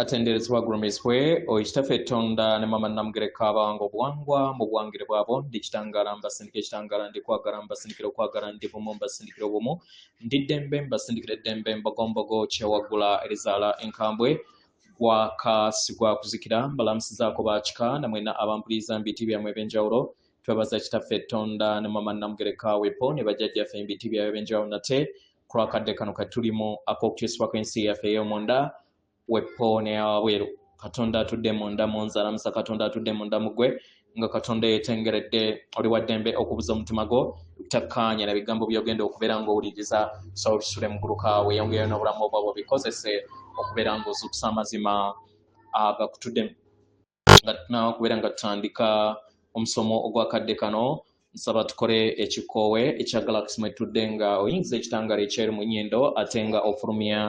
atenderezebwa gurumizibwe oyitafe Tonda ne mama namugereka abango bwangwa mu bwangire bwabo ndikitangala mbasindikira ekitangala ndikwagala mbasindikira okwagala ndi bumu mbasindikira obumu ndiddembe mbasindikira eddembe mbogombogo kyewagula erizaala enkambwe gwakasigwa kuzikira mbalamusizaako bakika namwena abampuliza mbiti byamwe ebyenjawulo twebaza kitaffe Tonda ne mama namugereka wepo ne bajjajjaffe mbiti byabwe ebyenjawulo nate kulwakadde kano katulimu ak'okukyusibwa kw'ensi yaffe ey'omunda wepo ne awabweru Katonda atudde munda munzala musa Katonda atudde munda mugwe nga Katonda yetengeredde oli waddembe okubuza omutima gwo takkaanya na bigambo byogenda okubeera ng'owuliriza so bisule mugulu kaawe yongeyo n'obulamu obwabwo bikozese okubeera ng'ozuukusa amazima agakutudde okubeera nga tutandika omusomo ogwakadde kano nsaba tukole ekikoowe ekya Galaxy mwetudde nga oyingiza ekitangala ekyeru mu nnyindo ate nga ofulumya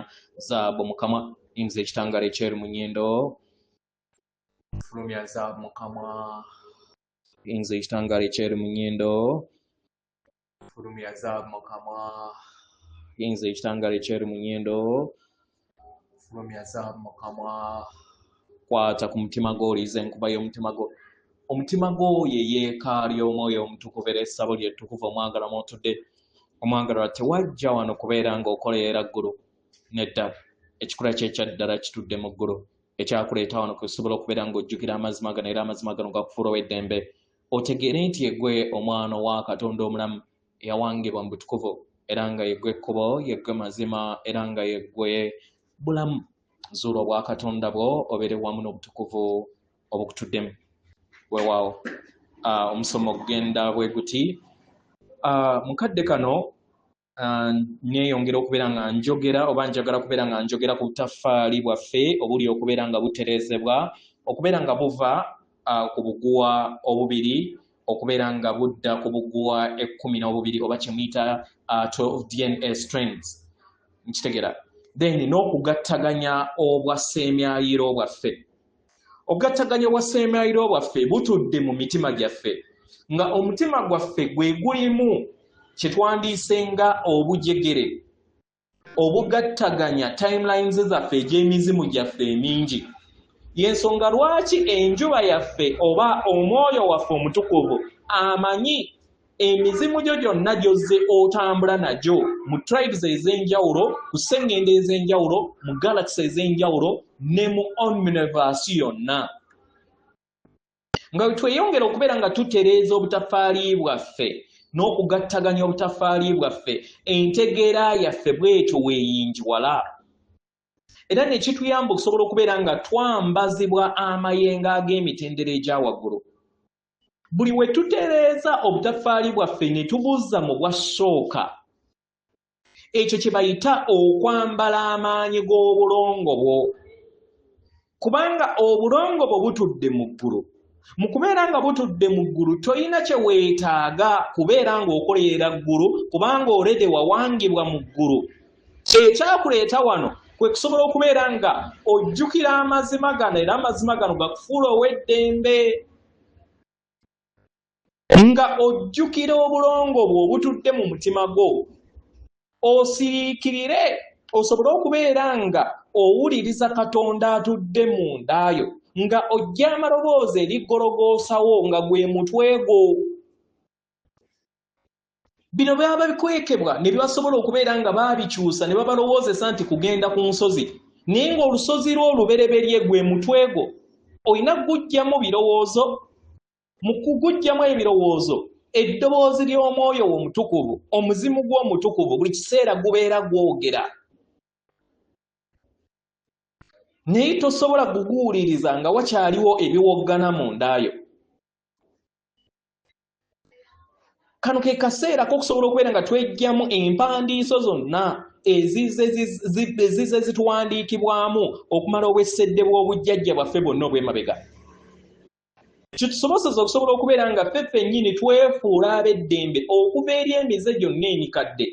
zaabu mukama yingiza ekitangala ekyeru mu nnyindo ofulumya zaabu mukama yingiza ekitangala ekyeru mu nnyindo ofulumya zaabu mukama yingiza ekitangala ekyeru mu nnyindo ofulumya zaabu mukama kwata ku mutima gwo oliiza enkuba y'omutima gwo omutima gwo ye yeekaali y'omwoyo omutukuvu era essabo lyettukuvu omwagala mwotudde omwagalwa tewajja wano kubeera ng'okoleera ggulu nedda ekikula kye ekyaddala kitudde mu ggulu ekyakuleeta wano kusobola okubeera ng'ojjukira amazima gano era amazima gano gakufuula ow'eddembe otegeere nti yeggwe omwana wa Katonda omulamu eyawangibwa mu butukuvu era nga yeggwe ekkubo yeggwe mazima era nga yeggwe bulamu zuula obwa Katonda bwo obeere wamu n'obutukuvu obukutuddemu weewaawo omusomo gugenda bwe guti mukadde kano neeyongera okubeera nga njogera oba njagala kubeera nga njogera ku butaffaali bwaffe obuli okubeera nga butereezebwa okubeera nga buva ku buguwa obubiri okubeera nga budda ku buguwa 12 oba kyemuyita 12 DNA strands nkitegera then n'okugattaganya obwaseemyayiro bwaffe okugattaganya obwaseemyayiro bwaffe butudde mu mitima gyaffe nga omutima gwaffe gwe gulimu kye twandiise nga obujegere obugattaganya timelines zaffe egy'emizimu gyaffe emingi y'ensonga lwaki enjuba yaffe oba omwoyo waffe omutukuvu amanyi emizimu gyo gyonna gy'ozze otambula nagyo mu tribes ez'enjawulo ku sseŋŋendo ez'enjawulo mu galaxy ez'enjawulo ne mu omniverse yonna nga tweyongera okubeera nga tutereeza obutaffaali bwaffe n'okugattaganya obutaffaali bwaffe entegeera yaffe bwetyo weeyinjiwala era ne kituyamba okusobola okubeera nga twambazibwa amayengo ag'emitendera egya waggulu buli we tutereeza obutaffaali bwaffe ne tubuzza mu bwasooka ekyo kye bayita okwambala amaanyi g'obulongo bwo kubanga obulongo bwo butudde mu ggulu mu kubeera nga butudde mu ggulu tolina kye weetaaga kubeera ng'okoleera ggulu kubanga olede wawangibwa mu ggulu ekyakuleeta wano kwe kusobola okubeera nga ojjukira amazima gano era amazima gano gakufuula ow'eddembe nga ojjukira obulongo bwo obutudde mu mutima gwo osiriikirire osobole okubeera nga owuliriza Katonda atudde mu ndaayo nga ojja amaloboozi erigologoosawo nga gwe mutwe gwo bino byaba bikwekebwa ne bibasobola okubeera nga baabikyusa ne babalowoozesa nti kugenda ku nsozi naye ng'olusozi lw'olubereberye gwe mutwe gwo olina kugujjamu birowoozo mu kugujjamu ebirowoozo eddoboozi ly'omwoyo omutukuvu omuzimu gw'omutukuvu buli kiseera gubeera gwogera naye tosobola kuguwuliriza nga wakyaliwo ebiwoggana mu ndaayo kano ke kaseera k'okusobola okubeera nga twejjamu empandiiso zonna ezize zituwandiikibwamu okumala obwesedde bw'obujjajja bwaffe bwonna obw'emabega kitusobozesa okusobola okubeera nga ffe ffennyini twefuula ab'eddembe okuva eri emize gyonna emikadde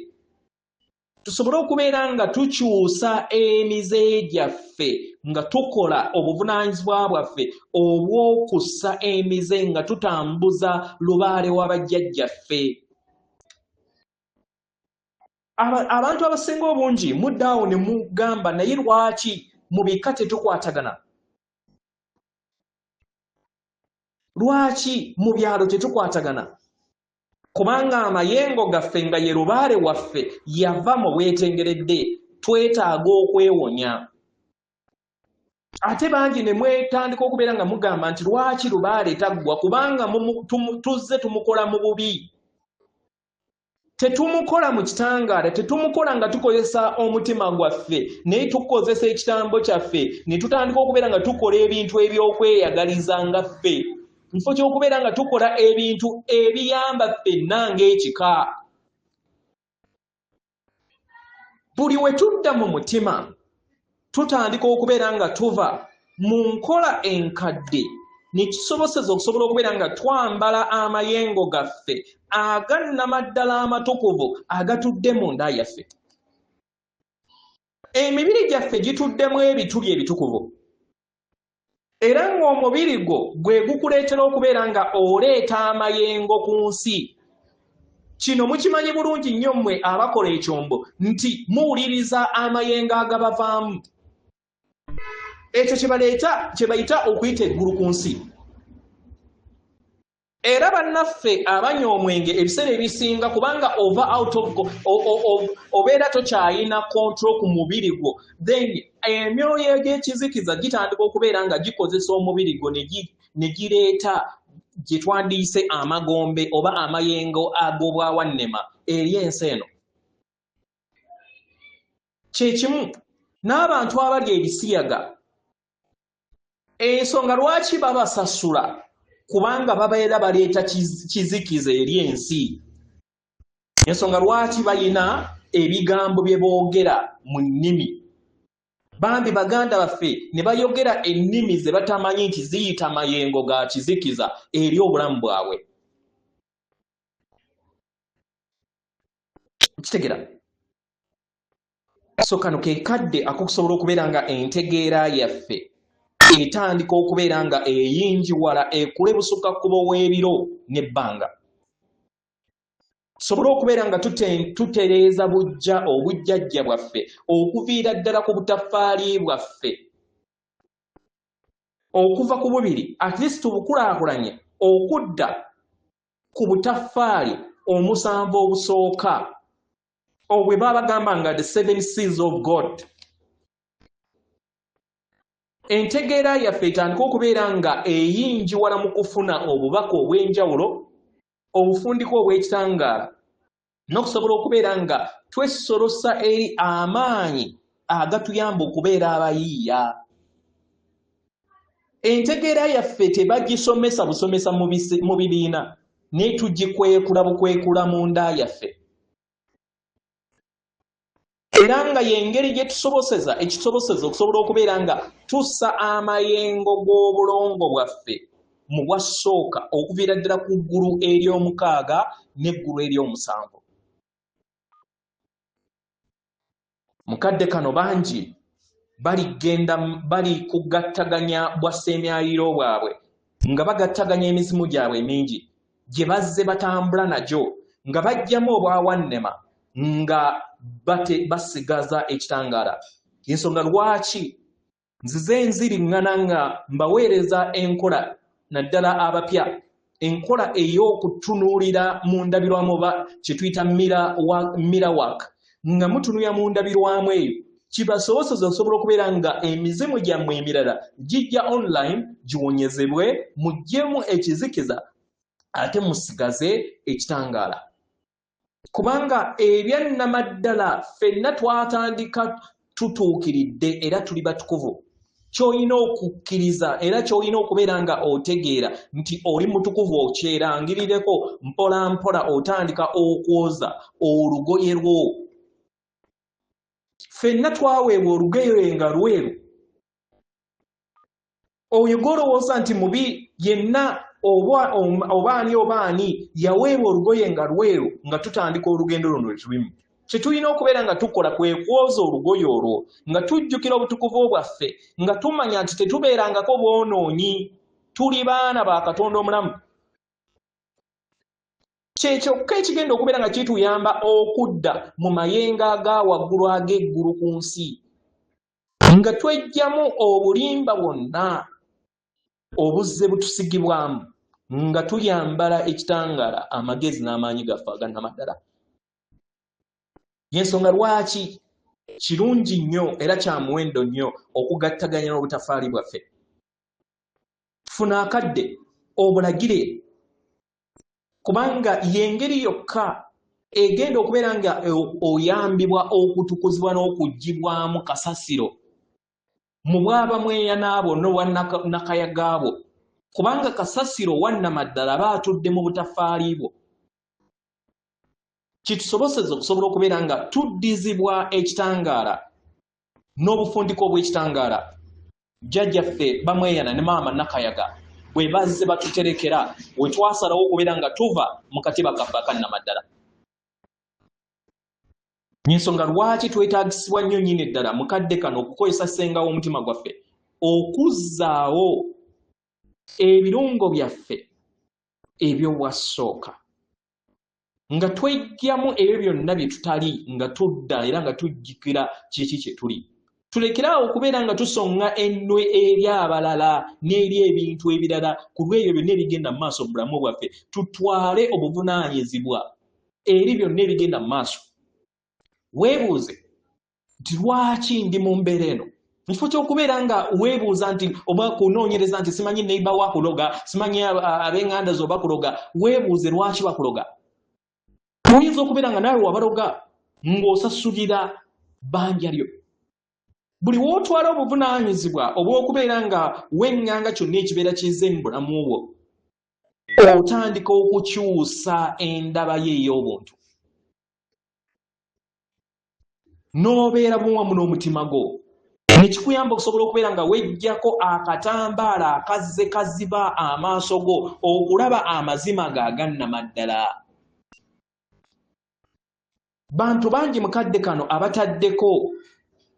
tusobole okubeera nga tukyusa emize gyaffe nga tukola obuvunaanyizibwa bwaffe obw'okussa emize nga tutambuza lubaale w'abajjajjaffe abantu abasinga obungi muddaawo ne mugamba naye lwaki mu bika tetukwatagana? Lwaki mu byalo tetukwatagana? Kubanga amayengo gaffe nga ye lubaale waffe yava mu bwetengeredde, twetaaga okwewonya. Ate bangi ne mwetandika okubeera nga mugamba nti lwaki lubaale taggwa? Kubanga tuzze tumukola mu bubi. Tetumukola mu kitangaala, tetumukola nga tukozesa omutima gwaffe, naye tukozesa ekitambo kyaffe ne tutandika okubeera nga tukola ebintu ebyokweyagaliza nga ffe. Kifo ky'okubeera nga tukola ebintu ebiyamba ffenna ng'ekika. Buli we tudda mu mutima tutandika okubeera nga tuva mu nkola enkadde ne kisoboseza okusobola okubeera nga twambala amayengo gaffe agannamaddala amatukuvu agatudde mu nda yaffe. Emibiri gyaffe gituddemu ebituli ebitukuvu, era ng'omubiri gwo gwe gukuleetera okubeera nga oleeta amayengo ku nsi. Kino mukimanyi bulungi nnyo mmwe abakola ekyombo nti muwuliriza amayengo agabavaamu. Ekyo kye bayita okuyita eggulu ku nsi. Era bannaffe abanywa omwenge ebiseera ebisinga, kubanga obeera tokyayina control ku mubiri gwo, then emyoyo egy'ekizikiza gitandika okubeera nga gikozesa omubiri gwo ne gireeta gye twandiyise amagombe oba amayengo ag'obwawannema eri ensi eno. Kyekimu n'abantu abalya ebisiyaga, ensonga lwaki babasasula? Kubanga babeera baleeta kizikiza eri ensi. Ensonga lwaki balina ebigambo bye boogera mu nnimi. Bambi baganda baffe ne bayogera ennimi ze batamanyi nti ziyita mayengo ga kizikiza eri obulamu bwabwe. Kitegera. So kano ke kadde akusobola okubeera nga entegeera yaffe etandika okubeera nga eyinjiwala ekule busukka kkubo w'ebiro n'ebbanga. Tusobole okubeera nga tutereeza obujjajja bwaffe okuviira ddala ku butaffaali bwaffe, okuva ku bubiri at least tubukulaakulanye okudda ku butaffaali omusanvu obusooka obwe babagamba nga the 7 seals of God. Entegeera yaffe etandika okubeera nga eyinjiwala mu kufuna obubaka obw'enjawulo, obufundiko obw'ekitangaala, n'okusobola okubeera nga twesolosa eri amaanyi agatuyamba okubeera abayiiya. Entegeera yaffe tebagisomesa busomesa mu bibiina, naye tugikwekula bukwekula mu nda yaffe. Era nga y'engeri gye ekisoboseza okusobola okubeera nga tussa amayengo g'obulongo bwaffe mu bwasooka okuviira ddala ku ggulu ery'omukaaga n'eggulu ery'omusanvu. Mukadde kano bangi bali kugattaganya bwa ssemyaliro bwabwe, nga bagattaganya emizimu gyabwe emingi gye bazze batambula nagyo, nga bajjamu obwawannema, nga basigaza ekitangaala. Ensonga lwaki nzize nziriŋŋana nga mbaweereza enkola naddala abapya, enkola ey'okutunuulira mu ndabirwamu oba kye tuyita mirror work, nga mutunuya mu ndabirwamu eyo kibasobozesa okusobola okubeera nga emizimu gyammwe emirala gijja online giwonyezebwe, muggyemu ekizikiza ate musigaze ekitangaala. Kubanga ebyannamaddala ffenna twatandika tutuukiridde era tuli batukuvu. Ky'olina okukkiriza era ky'olina okubeera nga otegeera nti oli mutukuvu okyerangirireko mpola mpola otandika okwoza olugoye lwo. Ffenna twaweebwa olugoye nga lweru. Oyo gw'olowooza nti mubi yenna obaani yaweebwa olugoye nga lweru nga tutandika olugendo luno lwetulimu. Kye tulina okubeera nga tukola kwe kwoza olugoye olwo nga tujjukira obutukuvu bwaffe, nga tumanya nti tetubeerangako bwonoonyi, tuli baana ba Katonda omulamu. Kyekyo ekigenda okubeera nga kituyamba okudda mu mayengo aga waggulu ag'eggulu ku nsi. nga twejjamu obulimba bwonna obuzze butusigibwamu nga tuyambala ekitangaala amagezi n'amaanyi gaffe agannamaddala. Yensonga lwaki kirungi nnyo era kya muwendo nnyo okugattaganya n'obutafaali bwaffe. Funa akadde obulagire, kubanga yengeri yokka egenda okubeera nga oyambibwa okutukuzibwa n'okuggyibwamu kasasiro mu bwabamweya n'abo n'owannakayagaabo, kubanga kasasiro wannamaddala aba atudde mu butafaali bwo. Kitusoboseza okusobola okubeera nga tuddizibwa ekitangaala n'obufundiko obw'ekitangaala jjajjaffe bamweyana ne maama Nakayaga bwe bazze batuterekera we twasalawo okubeera nga tuva mu katiba kaffe akannamaddala. Ensonga lwaki twetaagisibwa nnyo nnyini ddala mu kadde kano okukozesa ssenga w'omutima gwaffe okuzzaawo ebirungo byaffe eby'obwasooka, nga twejjamu ebyo byonna bye tutali nga tudda era nga tujjukira kiki kye tuli. Tulekeraawo okubeera nga tusonga ennwe eri abalala n'eri ebintu ebirala ku lw'ebyo byonna ebigenda mu maaso mu bulamu bwaffe. Tutwale obuvunaanyizibwa eri byonna ebigenda mu maaso. Weebuuze nti lwaki ndi mu mbeera eno? Mu kifo ky'okubeera nga weebuuza nti oba kunoonyereza nti simanyi neiba wakuloga, simanyi ab'eŋŋanda zo bakuloga, weebuuze lwaki bakuloga. Oyinza okubeera nga naawe wabaloga ng'osasulira bbanja lyo. Buli w'otwala obuvunaanyizibwa obw'okubeera nga weŋŋanga kyonna ekibeera kizze mu bulamu bwo, otandika okukyusa endaba ye ey'obuntu. N'obeera buwamu n'omutima gwo, ne kikuyamba okusobola okubeera nga weggyako akatambaala akazze kaziba amaaso go okulaba amazima gaagannamaddala. Bantu bangi mu kadde kano abataddeko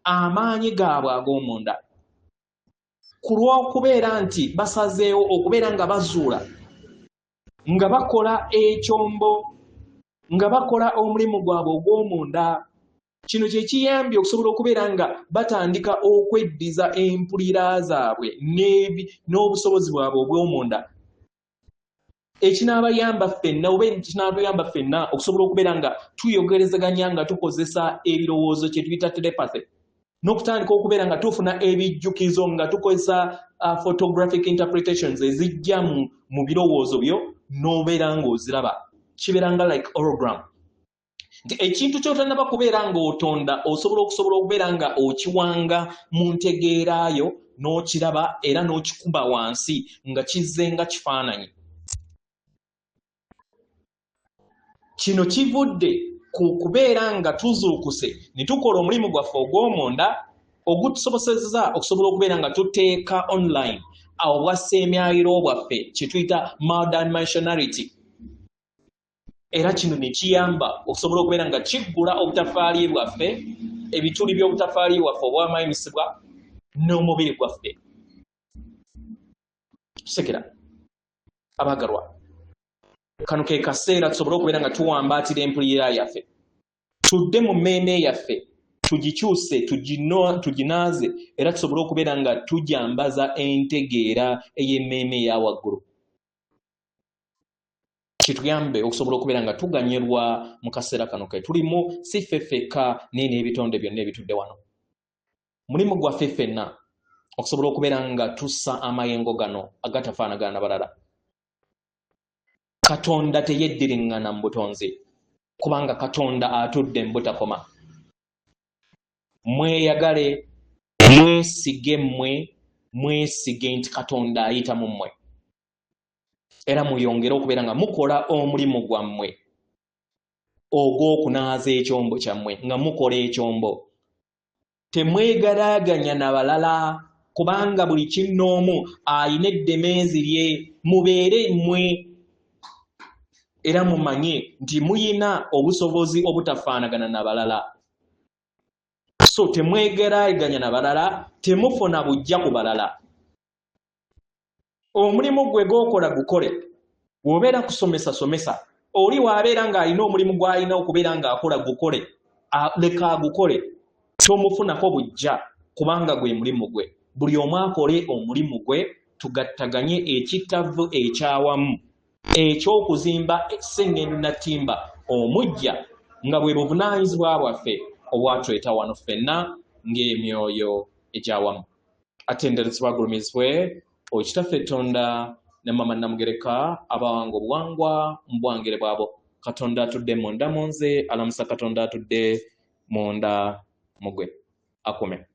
amaanyi gaabwe ag'omunda ku lw'okubeera nti basazeewo okubeera nga bazuula nga bakola ekyombo, nga bakola omulimu gwabwe ogw'omunda. Kino kye kiyambye okusobola okubeera nga batandika okweddiza empulira zaabwe n'obusobozi bwabwe obw'omunda, ekinaabayamba ffenna oba ekinaatuyamba ffenna okusobola okubeera nga tuyogerezaganya nga tukozesa ebirowoozo kye tuyita telepathy, n'okutandika okubeera nga tufuna ebijjukizo nga tukozesa photographic interpretations ezijja mu birowoozo byo n'obeera ng'oziraba. Kibeera nga like hologram. Nti ekintu ky'otannaba kubeera ng'otonda osobola okubeera nga okiwanga mu ntegeeraayo n'okiraba era n'okikuba wansi nga kizze nga kifaananyi. Kino kivudde ku kubeera nga tuzuukuse ne tukola omulimu gwaffe ogw'omunda ogutusobosezza okusobola okubeera nga tuteeka online obwasseemyayiro bwaffe kye tuyita modern missionarity. Era kino ne kiyamba okusobola okubeera nga kiggula obutafaali bwaffe, ebituli by'obutafaali bwaffe obwamayinisibwa n'omubiri gwaffe. Tusekera abaagalwa, kano ke kaseera tusobole okubeera nga tuwambaatira empulira yaffe, tudde mu mmeeme yaffe, tugikyuse, tuginaaze, era tusobole okubeera nga tujambaza entegeera ey'emmeeme eya waggulu. Kituyambe okusobola okubeera nga tuganyirwa mu kaseera kano ke tulimu, si ffe ffekka naye n'ebitonde byonna ebitudde wano. Mulimu gwaffe ffenna okusobola okubeera nga tussa amayengo gano agatafaanagana na balala. Katonda teyeddiriŋŋana mu butonzi, kubanga Katonda atudde mu butakoma. Mweyagale, mwesige nti Katonda ayita mu mmwe. Era muyongere okubeera nga mukola omulimu gwammwe ogw'okunaaza ekyombo kyammwe, nga mukola ekyombo. Temwegalaaganya na balala, kubanga buli kinnoomu alina eddemeezi lye. Mubeere mmwe era mumanye nti muyina obusobozi obutafaanagana na balala. So temwegalaaganya na balala, temufuna bujja ku balala. Omulimu gwe gw'okola gukole. Bw'obeera kusomesa somesa, oli w'abeera ng'alina omulimu gw'alina okubeera ng'akola gukole, leka agukole, tomufunako bujja. kubanga gwe mulimu gwe. Buli omu akole omulimu gwe, tugattaganye ekittavu ekyawamu eky'okuzimba Sengendo Natimba omujja nga bwe buvunaanyizibwa bwaffe obwatuleta wano ffenna ng'emyoyo egyawamu. Atenderezebwa agulumizibwe Okitaffe Tonda ne Mama Namugereka abawanga obuwangwa mu bwangere bwabo. Katonda atudde munda mu nze, alamusa Katonda atudde munda mu gwe. Akume.